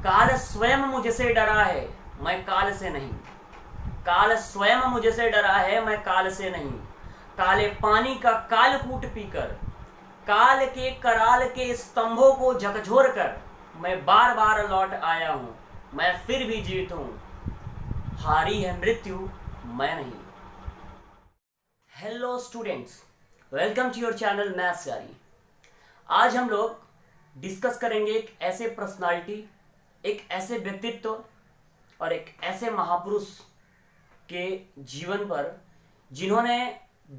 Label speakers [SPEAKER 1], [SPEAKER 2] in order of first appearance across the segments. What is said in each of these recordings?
[SPEAKER 1] काल स्वयं मुझसे डरा है, मैं काल से नहीं। काल स्वयं मुझसे डरा है, मैं काल से नहीं। काले पानी का कालकूट पीकर, काल के कराल के स्तंभों को झकझोर कर मैं बार बार लौट आया हूं। मैं फिर भी जीत हूं, हारी है मृत्यु, मैं नहीं। Hello students, welcome to your channel maths यारी। आज हम लोग डिस्कस करेंगे एक ऐसे पर्सनालिटी, एक ऐसे व्यक्तित्व और एक ऐसे महापुरुष के जीवन पर जिन्होंने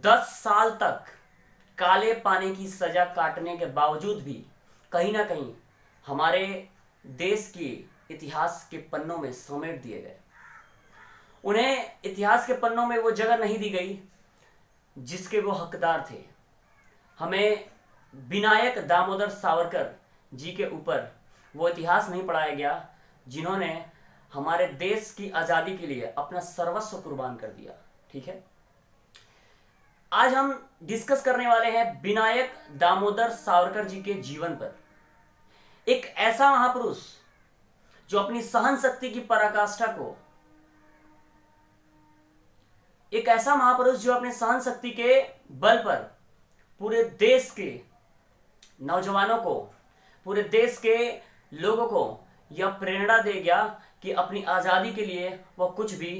[SPEAKER 1] 10 साल तक काले पानी की सजा काटने के बावजूद भी कहीं ना कहीं हमारे देश के इतिहास के पन्नों में समेट दिए गए। उन्हें इतिहास के पन्नों में वो जगह नहीं दी गई जिसके वो हकदार थे। हमें विनायक दामोदर सावरकर जी के ऊपर वो इतिहास नहीं पढ़ाया गया जिन्होंने हमारे देश की आज़ादी के लिए अपना सर्वस्व कुर्बान कर दिया। ठीक है, आज हम डिस्कस करने वाले हैं विनायक दामोदर सावरकर जी के जीवन पर। एक ऐसा महापुरुष जो अपनी सहन शक्ति की पराकाष्ठा को, एक ऐसा महापुरुष जो अपने सहन शक्ति के बल पर पूरे देश के नौजवानों को, पूरे देश के लोगों को यह प्रेरणा दे गया कि अपनी आज़ादी के लिए वह कुछ भी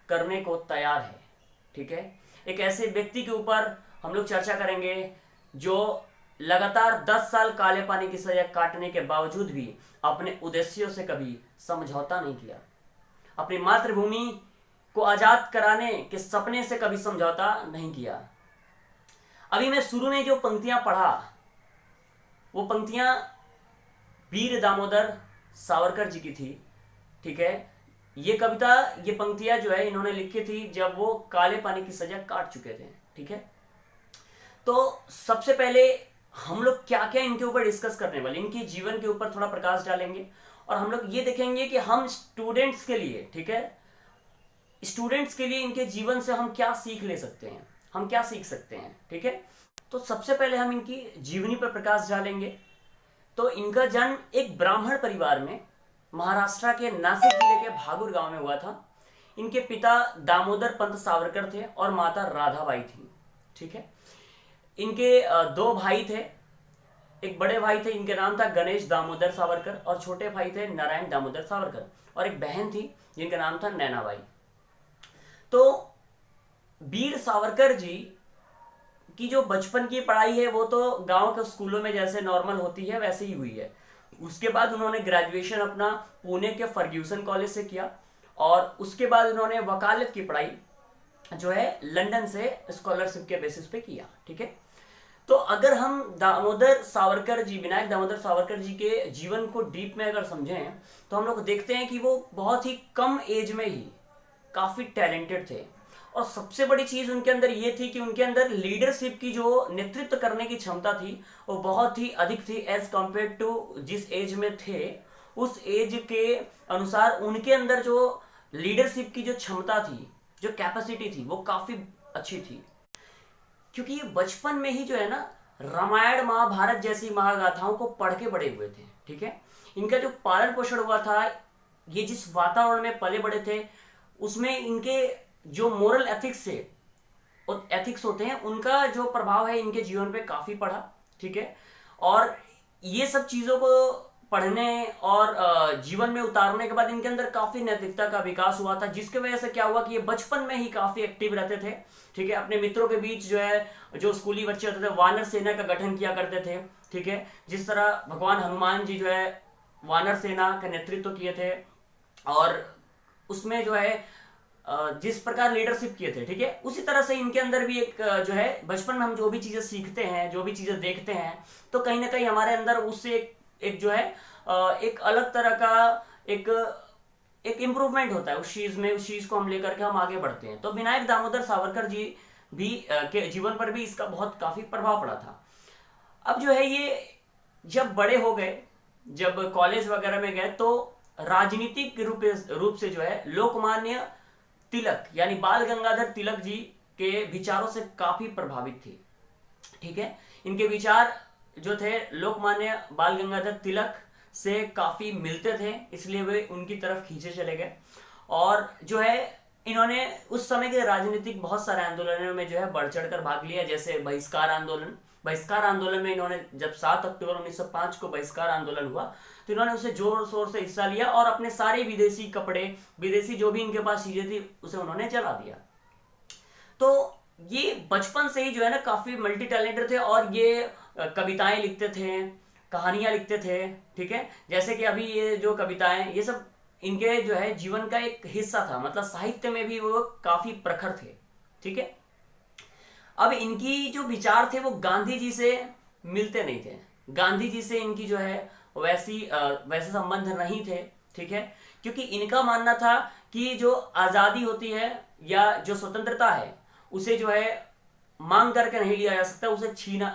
[SPEAKER 1] करने को तैयार है। ठीक है, एक ऐसे व्यक्ति के ऊपर हम लोग चर्चा करेंगे जो लगातार 10 साल काले पानी की सजा काटने के बावजूद भी अपने उद्देश्यों से कभी समझौता नहीं किया, अपनी मातृभूमि को आज़ाद कराने के सपने से कभी समझौता नहीं किया। अभी मैं शुरू में जो पंक्तियां पढ़ा वो पंक्तियां वीर दामोदर सावरकर जी की थी। ठीक है, ये कविता, ये पंक्तियां जो है इन्होंने लिखी थी जब वो काले पानी की सजा काट चुके थे। ठीक है, तो सबसे पहले हम लोग क्या क्या इनके ऊपर डिस्कस करने वाले, इनके जीवन के ऊपर थोड़ा प्रकाश डालेंगे और हम लोग ये देखेंगे कि हम स्टूडेंट्स के लिए, ठीक है, स्टूडेंट्स के लिए इनके जीवन से हम क्या सीख ले सकते हैं, हम क्या सीख सकते हैं। ठीक है, तो सबसे पहले हम इनकी जीवनी पर प्रकाश डालेंगे। तो इनका जन्म एक ब्राह्मण परिवार में महाराष्ट्र के नासिक जिले के भागुर गांव में हुआ था। इनके पिता दामोदर पंत सावरकर थे और माता राधाबाई थी। ठीक है, इनके 2 भाई थे। एक बड़े भाई थे, इनके नाम था गणेश दामोदर सावरकर, और छोटे भाई थे नारायण दामोदर सावरकर, और एक बहन थी जिनका नाम था नैनाबाई। तो वीर सावरकर जी की जो बचपन की पढ़ाई है वो तो गांव के स्कूलों में जैसे नॉर्मल होती है वैसे ही हुई है। उसके बाद उन्होंने ग्रेजुएशन अपना पुणे के फर्ग्यूसन कॉलेज से किया और उसके बाद उन्होंने वकालत की पढ़ाई जो है लंदन से स्कॉलरशिप के बेसिस पे किया। ठीक है, तो अगर हम दामोदर सावरकर जी, विनायक दामोदर सावरकर जी के जीवन को डीप में अगर समझें तो हम लोग देखते हैं कि वो बहुत ही कम एज में ही काफ़ी टैलेंटेड थे। और सबसे बड़ी चीज़ उनके अंदर ये थी कि उनके अंदर लीडरशिप की, जो नेतृत्व करने की क्षमता थी, वो बहुत ही अधिक थी एज कम्पेयर टू जिस एज में थे। उस एज के अनुसार उनके अंदर जो लीडरशिप की जो क्षमता थी, जो कैपेसिटी थी, वो काफ़ी अच्छी थी। क्योंकि ये बचपन में ही जो है ना रामायण महाभारत जैसी महागाथाओं को पढ़ के बड़े हुए थे। ठीक है, इनका जो पालन पोषण हुआ था, ये जिस वातावरण में पले बड़े थे, उसमें इनके जो मोरल एथिक्स से एथिक्स होते हैं उनका जो प्रभाव है इनके जीवन पे काफ़ी पड़ा। ठीक है, और ये सब चीज़ों को पढ़ने और जीवन में उतारने के बाद इनके अंदर काफ़ी नैतिकता का विकास हुआ था, जिसकी वजह से क्या हुआ कि ये बचपन में ही काफ़ी एक्टिव रहते थे। ठीक है, अपने मित्रों के बीच जो है, जो स्कूली बच्चे होते थे, वानर सेना का गठन किया करते थे। ठीक है, जिस तरह भगवान हनुमान जी जो है वानर सेना का नेतृत्व किए थे और उसमें जो है जिस प्रकार लीडरशिप किए थे, ठीक है, उसी तरह से इनके अंदर भी एक जो है बचपन में हम जो भी चीज़ें सीखते हैं, जो भी चीज़ें देखते हैं, तो कहीं ना कहीं हमारे अंदर उससे एक जो है एक अलग तरह का एक इम्प्रूवमेंट होता है उस चीज़ में। उस चीज़ को हम लेकर के हम आगे बढ़ते हैं। तो विनायक दामोदर सावरकर जी भी के जीवन पर भी इसका बहुत काफ़ी प्रभाव पड़ा था। अब जो है ये जब बड़े हो गए, जब कॉलेज वगैरह में गए, तो राजनीतिक रूप से जो है लोकमान्य तिलक यानी बाल गंगाधर तिलक जी के विचारों से काफी प्रभावित थी। ठीक है, इनके विचार जो थे लोकमान्य बाल गंगाधर तिलक से काफी मिलते थे, इसलिए वे उनकी तरफ खींचे चले गए। और जो है इन्होंने उस समय के राजनीतिक बहुत सारे आंदोलनों में जो है बढ़ चढ़ कर भाग लिया, जैसे बहिष्कार आंदोलन। बहिष्कार आंदोलन में इन्होंने, जब 7 अक्टूबर 1905 को बहिष्कार आंदोलन हुआ, तो इन्होंने उसे जोर शोर से हिस्सा लिया और अपने सारे विदेशी कपड़े, विदेशी जो भी इनके पास चीजें थी, उसे उन्होंने जला दिया। तो ये बचपन से ही जो है ना काफी मल्टी टैलेंटेड थे, और ये कविताएं लिखते थे, कहानियां लिखते थे, ठीक है। जैसे कि अभी ये जो कविताएं, ये सब इनके जो है जीवन का एक हिस्सा था, मतलब साहित्य में भी वो काफी प्रखर थे, ठीक है। अब इनकी जो विचार थे वो गांधी जी से मिलते नहीं थे, गांधी जी से इनकी जो है वैसे संबंध नहीं थे, ठीक है। क्योंकि इनका मानना था कि जो आजादी होती है या जो स्वतंत्रता है, उसे जो है मांग करके नहीं लिया जा सकता, उसे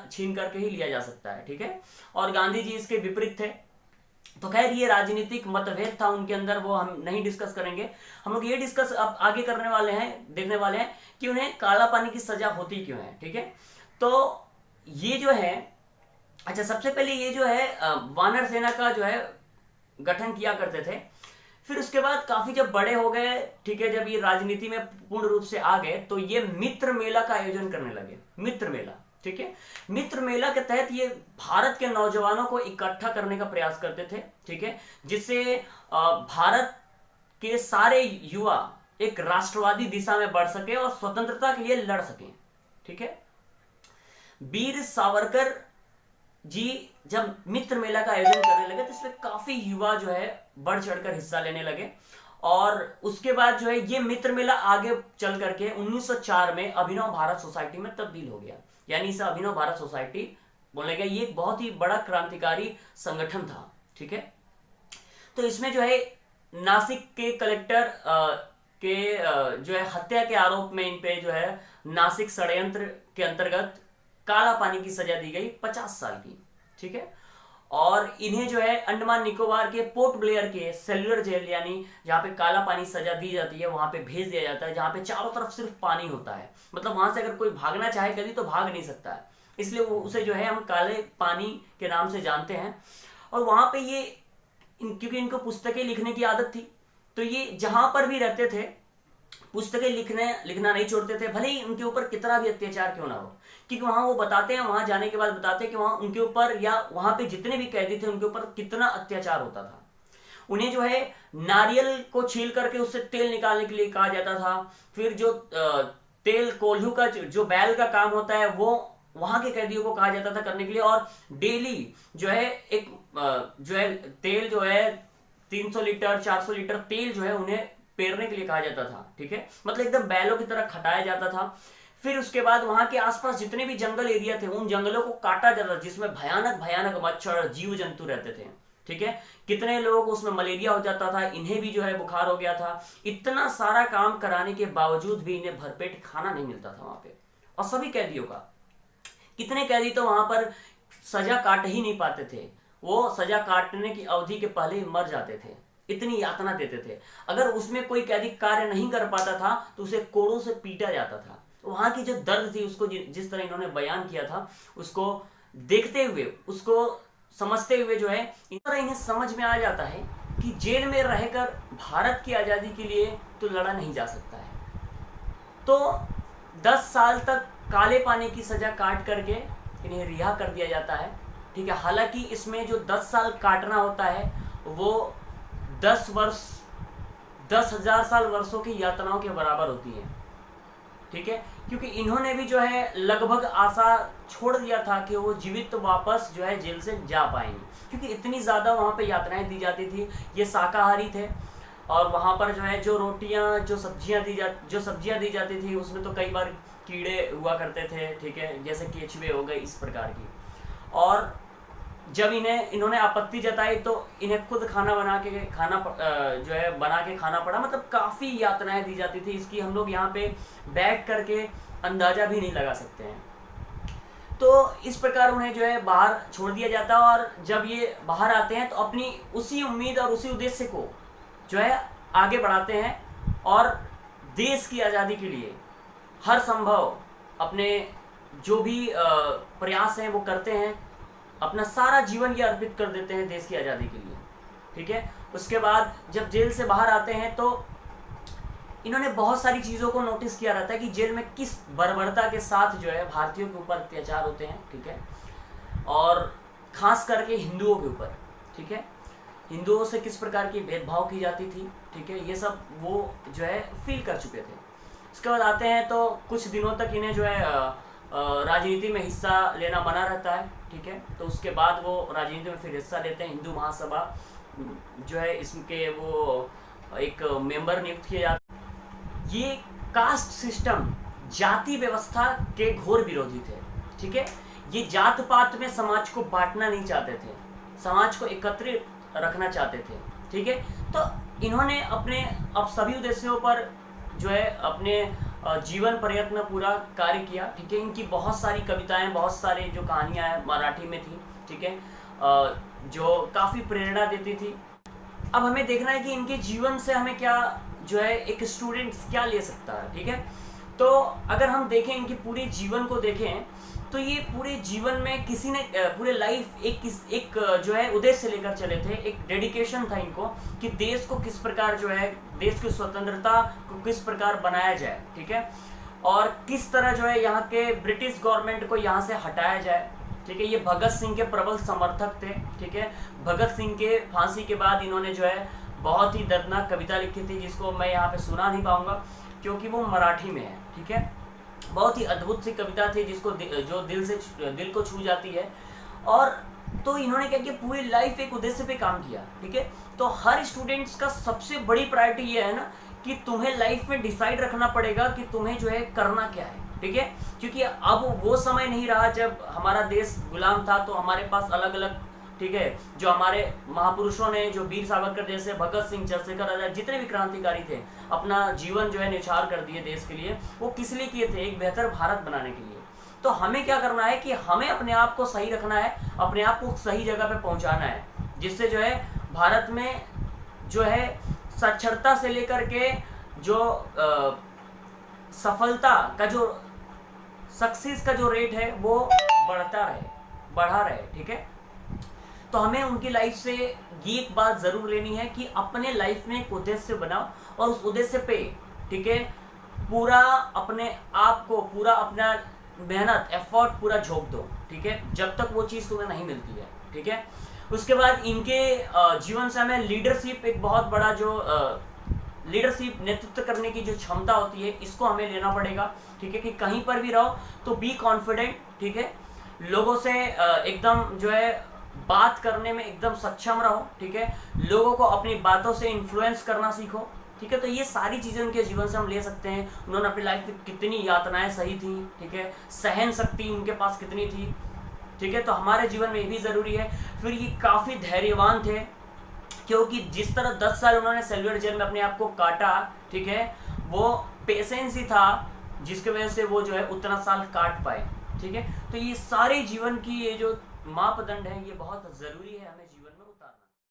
[SPEAKER 1] छीन करके ही लिया जा सकता है, ठीक है। और गांधी जी इसके विपरीत थे। तो खैर ये राजनीतिक मतभेद था उनके अंदर, वो हम नहीं डिस्कस करेंगे। हम लोग ये डिस्कस अब आगे करने वाले हैं, देखने वाले हैं कि उन्हें काला पानी की सजा होती क्यों है, ठीक है। तो ये जो है, अच्छा सबसे पहले ये जो है वानर सेना का जो है गठन किया करते थे। फिर उसके बाद काफी जब बड़े हो गए, ठीक है, जब ये राजनीति में पूर्ण रूप से आ गए, तो ये मित्र मेला का आयोजन करने लगे। मित्र मेला, ठीक है। मित्र मेला के तहत ये भारत के नौजवानों को इकट्ठा करने का प्रयास करते थे, ठीक है, जिससे भारत के सारे युवा एक राष्ट्रवादी दिशा में बढ़ सके और स्वतंत्रता के लिए लड़ सके, ठीक है। वीर सावरकर जी जब मित्र मेला का आयोजन करने लगे, तो इसमें काफी युवा जो है बढ़ चढ़कर हिस्सा लेने लगे। और उसके बाद जो है ये मित्र मेला आगे चल करके 1904 में अभिनव भारत सोसाइटी में तब्दील हो गया। यानी इसे अभिनव भारत सोसाइटी बोलने गया, ये एक बहुत ही बड़ा क्रांतिकारी संगठन था, ठीक है। तो इसमें जो है नासिक के कलेक्टर जो है हत्या के आरोप में इन पे जो है नासिक षड्यंत्र के अंतर्गत काला पानी की सजा दी गई 50 साल की, ठीक है। और इन्हें जो है अंडमान निकोबार के पोर्ट ब्लेयर के सेल्युलर जेल, यानी जहां पे काला पानी सजा दी जाती है, वहां पे भेज दिया जाता है, जहां पे चारों तरफ सिर्फ पानी होता है। मतलब वहां से अगर कोई भागना चाहे कभी तो भाग नहीं सकता है, इसलिए वो उसे जो है हम काले पानी के नाम से जानते हैं। और वहां पे ये क्योंकि इनको पुस्तकें लिखने की आदत थी, तो ये जहां पर भी रहते थे पुस्तकें लिखना नहीं छोड़ते थे, भले ही उनके ऊपर कितना भी अत्याचार क्यों ना हो। क्योंकि वहां वो बताते हैं, वहां जाने के बाद बताते हैं कि वहां उनके ऊपर या वहां पे जितने भी कैदी थे उनके ऊपर कितना अत्याचार होता था। उन्हें जो है नारियल को छील करके उससे तेल निकालने के लिए कहा जाता था। फिर जो तेल कोल्हू का जो बैल का काम होता है वो वहां के कैदियों को कहा जाता था करने के लिए। और डेली जो है एक जो है तेल जो है 300 लीटर 400 लीटर तेल जो है उन्हें पेरने के लिए कहा जाता था, ठीक है। मतलब एकदम बैलों की तरह खटाया जाता था। फिर उसके बाद वहां के आसपास जितने भी जंगल एरिया थे उन जंगलों को काटा जाता था, जिसमें भयानक भयानक मच्छर जीव जंतु रहते थे, ठीक है। कितने लोगों को उसमें मलेरिया हो जाता था, इन्हें भी जो है बुखार हो गया था। इतना सारा काम कराने के बावजूद भी इन्हें भरपेट खाना नहीं मिलता था वहां पे। और सभी कैदियों का, कितने कैदी तो वहां पर सजा काट ही नहीं पाते थे, वो सजा काटने की अवधि के पहले ही मर जाते थे, इतनी यातना देते थे। अगर उसमें कोई कैदी कार्य नहीं कर पाता था तो उसे कोड़ों से पीटा जाता था। वहां की जो दर्द थी उसको जिस तरह इन्होंने बयान किया था, उसको देखते हुए, उसको समझते हुए जो है इस तरह इन्हें समझ में आ जाता है कि जेल में रहकर भारत की आजादी के लिए तो लड़ा नहीं जा सकता है। तो 10 साल तक काले पानी की सजा काट करके इन्हें रिहा कर दिया जाता है, ठीक है। हालांकि इसमें जो 10 साल काटना होता है वो 10,000 साल वर्षों की यातनाओं के बराबर होती है, ठीक है। क्योंकि इन्होंने भी जो है लगभग आशा छोड़ दिया था कि वो जीवित वापस जो है जेल से जा पाएंगे, क्योंकि इतनी ज्यादा वहां पे यातनाएं दी जाती थी। ये शाकाहारी थे और वहां पर जो है जो रोटियां जो सब्जियां दी जाती थी उसमें तो कई बार कीड़े हुआ करते थे, ठीक है, जैसे केचुए हो गए, इस प्रकार की। और जब इन्होंने आपत्ति जताई तो इन्हें खुद बना के खाना पड़ा। मतलब काफी यातनाएं दी जाती थी, इसकी हम लोग यहाँ पे बैठ करके अंदाजा भी नहीं लगा सकते हैं। तो इस प्रकार उन्हें जो है बाहर छोड़ दिया जाता है। और जब ये बाहर आते हैं तो अपनी उसी उम्मीद और उसी उद्देश्य को जो है आगे बढ़ाते हैं और देश की आज़ादी के लिए हर संभव अपने जो भी प्रयास हैं वो करते हैं, अपना सारा जीवन ये अर्पित कर देते हैं देश की आज़ादी के लिए। ठीक है। उसके बाद जब जेल से बाहर आते हैं तो इन्होंने बहुत सारी चीज़ों को नोटिस किया रहता है कि जेल में किस बर्बरता के साथ जो है भारतीयों के ऊपर अत्याचार होते हैं, ठीक है, और खास करके हिंदुओं के ऊपर, ठीक है, हिंदुओं से किस प्रकार की भेदभाव की जाती थी, ठीक है, ये सब वो जो है फील कर चुके थे। उसके बाद आते हैं तो कुछ दिनों तक इन्हें जो है राजनीति में हिस्सा लेना बना रहता है, ठीक है। तो उसके बाद वो राजनीति में फिर हिस्सा लेते हैं। हिंदू महासभा जो है इसके वो एक मेंबर नियुक्त किए जाते हैं। ये कास्ट सिस्टम, जाति व्यवस्था के घोर विरोधी थे, ठीक है। ये जात पात में समाज को बांटना नहीं चाहते थे, समाज को एकत्रित रखना चाहते थे, ठीक है। तो इन्होंने अपने अब सभी उद्देश्यों पर जो है अपने जीवन पर्यंत में पूरा कार्य किया, ठीक है। इनकी बहुत सारी कविताएं, बहुत सारी जो कहानियां हैं मराठी में थी, ठीक है, जो काफ़ी प्रेरणा देती थी। अब हमें देखना है कि इनके जीवन से हमें क्या जो है एक स्टूडेंट क्या ले सकता है, ठीक है। तो अगर हम देखें इनके पूरे जीवन को देखें तो ये पूरे जीवन में किसी ने पूरे लाइफ एक जो है उद्देश्य लेकर चले थे, एक डेडिकेशन था इनको कि देश को किस प्रकार जो है देश की स्वतंत्रता को किस प्रकार बनाया जाए, ठीक है, और किस तरह जो है यहाँ के ब्रिटिश गवर्नमेंट को यहाँ से हटाया जाए, ठीक है। ये भगत सिंह के प्रबल समर्थक थे, ठीक है। भगत सिंह के फांसी के बाद इन्होंने जो है बहुत ही दर्दनाक कविता लिखी थी जिसको मैं यहाँ पे सुना नहीं पाऊंगा क्योंकि वो मराठी में है, ठीक है। बहुत ही अद्भुत सी कविता थी जिसको जो दिल को छू जाती है। और तो इन्होंने क्या किया, पूरी लाइफ एक उद्देश्य पे काम किया, ठीक है। तो हर स्टूडेंट्स का सबसे बड़ी प्रायोरिटी ये है ना कि तुम्हें लाइफ में डिसाइड रखना पड़ेगा कि तुम्हें जो है करना क्या है, ठीक है। क्योंकि अब वो समय नहीं रहा जब हमारा देश गुलाम था, तो हमारे पास अलग अलग, ठीक है, जो हमारे महापुरुषों ने, जो वीर सावरकर जैसे, भगत सिंह, चंद्रशेखर आजाद, जितने भी क्रांतिकारी थे, अपना जीवन जो है न्यौछावर कर दिए देश के लिए। वो किस लिए किए थे? एक बेहतर भारत बनाने के लिए। तो हमें क्या करना है कि हमें अपने आप को सही रखना है, अपने आप को सही जगह पे पहुंचाना है, जिससे जो है भारत में जो है साक्षरता से लेकर के जो सफलता का जो सक्सेस का जो रेट है वो बढ़ा रहे, ठीक है। तो हमें उनकी लाइफ से ये एक बात जरूर लेनी है कि अपने लाइफ में एक उद्देश्य बनाओ और उस उद्देश्य पे, ठीक है, पूरा अपने आप को, पूरा अपना मेहनत, एफर्ट पूरा झोंक दो, ठीक है, जब तक वो चीज़ तुम्हें नहीं मिलती है, ठीक है। उसके बाद इनके जीवन से हमें लीडरशिप, एक बहुत बड़ा जो लीडरशिप, नेतृत्व करने की जो क्षमता होती है, इसको हमें लेना पड़ेगा, ठीक है। कि कहीं पर भी रहो तो बी कॉन्फिडेंट, ठीक है, लोगों से एकदम जो है बात करने में एकदम सक्षम रहो, ठीक है, लोगों को अपनी बातों से इन्फ्लुएंस करना सीखो, ठीक है। तो ये सारी चीज़ें उनके जीवन से हम ले सकते हैं। उन्होंने अपनी लाइफ में कितनी यातनाएं सही थी, ठीक है, सहन शक्ति उनके पास कितनी थी, ठीक है। तो हमारे जीवन में ये भी ज़रूरी है। फिर ये काफ़ी धैर्यवान थे, क्योंकि जिस तरह 10 साल उन्होंने सेल्युलर जेल में अपने आप को काटा, ठीक है, वो पेशेंस ही था जिसकी वजह से वो जो है उतना साल काट पाए, ठीक है। तो ये सारे जीवन की ये जो मापदंड है, ये बहुत ज़रूरी है हमें जीवन में